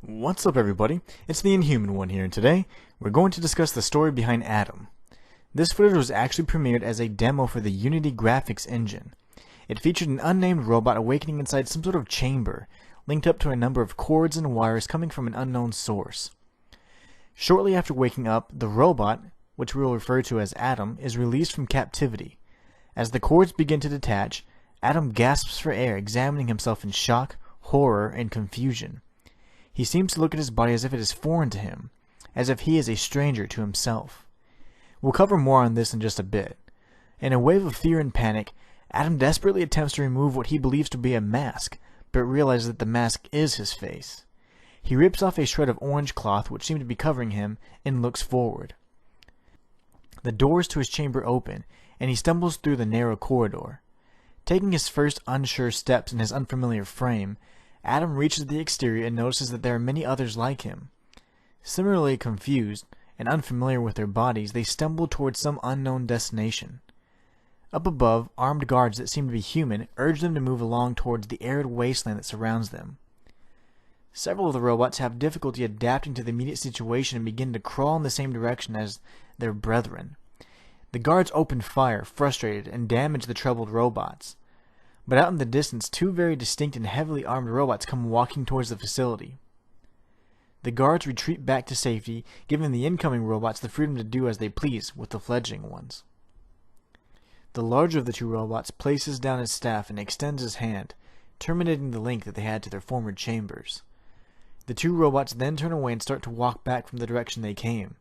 What's up, everybody? It's the Inhuman one here, and today we're going to discuss the story behind Adam. This footage was actually premiered as a demo for the Unity graphics engine. It featured an unnamed robot awakening inside some sort of chamber, linked up to a number of cords and wires coming from an unknown source. Shortly after waking up, the robot, which we will refer to as Adam, is released from captivity. As the cords begin to detach, Adam gasps for air, examining himself in shock, horror, and confusion. He seems to look at his body as if it is foreign to him, as if he is a stranger to himself. We'll cover more on this in just a bit. In a wave of fear and panic, Adam desperately attempts to remove what he believes to be a mask, but realizes that the mask is his face. He rips off a shred of orange cloth which seemed to be covering him and looks forward. The doors to his chamber open, and he stumbles through the narrow corridor. Taking his first unsure steps in his unfamiliar frame, Adam reaches the exterior and notices that there are many others like him. Similarly confused and unfamiliar with their bodies, they stumble towards some unknown destination. Up above, armed guards that seem to be human urge them to move along towards the arid wasteland that surrounds them. Several of the robots have difficulty adapting to the immediate situation and begin to crawl in the same direction as their brethren. The guards open fire, frustrated, and damage the troubled robots. But out in the distance, two very distinct and heavily armed robots come walking towards the facility. The guards retreat back to safety, giving the incoming robots the freedom to do as they please with the fledgling ones. The larger of the two robots places down his staff and extends his hand, terminating the link that they had to their former chambers. The two robots then turn away and start to walk back from the direction they came.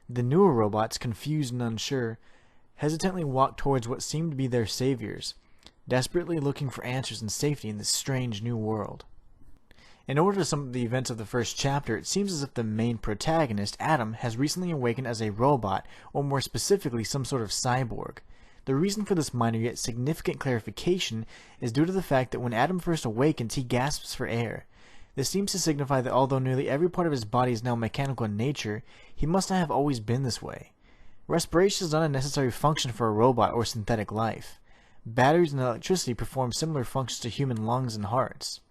The newer robots, confused and unsure, hesitantly walk towards what seem to be their saviors, desperately looking for answers and safety in this strange new world. In order to sum up the events of the first chapter, it seems as if the main protagonist, Adam, has recently awakened as a robot, or more specifically some sort of cyborg. The reason for this minor yet significant clarification is due to the fact that when Adam first awakens, he gasps for air. This seems to signify that although nearly every part of his body is now mechanical in nature, he must not have always been this way. Respiration is not a necessary function for a robot or synthetic life. Batteries and electricity perform similar functions to human lungs and hearts.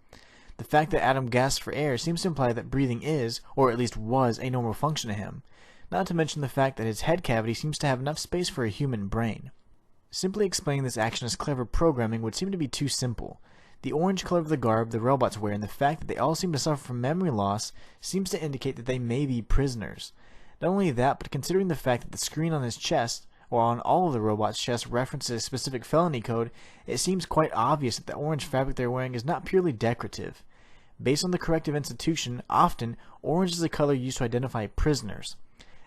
The fact that Adam gasps for air seems to imply that breathing is, or at least was, a normal function to him, not to mention the fact that his head cavity seems to have enough space for a human brain. Simply explaining this action as clever programming would seem to be too simple. The orange color of the garb the robots wear and the fact that they all seem to suffer from memory loss seems to indicate that they may be prisoners. Not only that, but considering the fact that the screen on his chest, or on all of the robots' chests, references a specific felony code, it seems quite obvious that the orange fabric they're wearing is not purely decorative. Based on the corrective institution, often, orange is a color used to identify prisoners.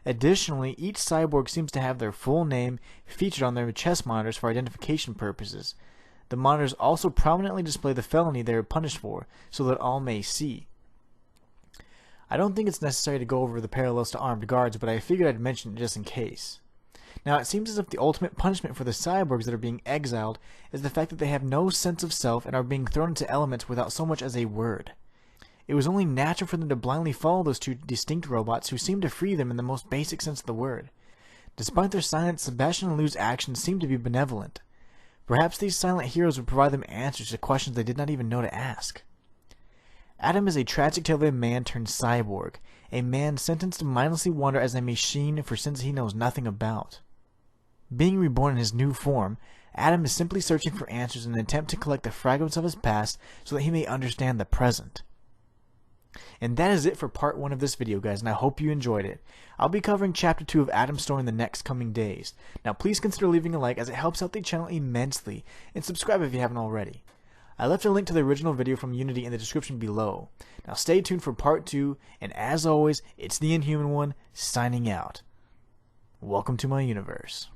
Additionally, each cyborg seems to have their full name featured on their chest monitors for identification purposes. The monitors also prominently display the felony they are punished for, so that all may see. I don't think it's necessary to go over the parallels to armed guards, but I figured I'd mention it just in case. Now, it seems as if the ultimate punishment for the cyborgs that are being exiled is the fact that they have no sense of self and are being thrown into elements without so much as a word. It was only natural for them to blindly follow those two distinct robots who seemed to free them in the most basic sense of the word. Despite their silence, Sebastian and Lou's actions seemed to be benevolent. Perhaps these silent heroes would provide them answers to questions they did not even know to ask. Adam is a tragic tale of a man turned cyborg, a man sentenced to mindlessly wander as a machine for sins he knows nothing about. Being reborn in his new form, Adam is simply searching for answers in an attempt to collect the fragments of his past so that he may understand the present. And that is it for part 1 of this video, guys, and I hope you enjoyed it. I'll be covering chapter 2 of Adam's story in the next coming days. Now please consider leaving a like as it helps out the channel immensely, and subscribe if you haven't already. I left a link to the original video from Unity in the description below. Now stay tuned for part 2, and as always, it's the Inhuman one, signing out. Welcome to my universe.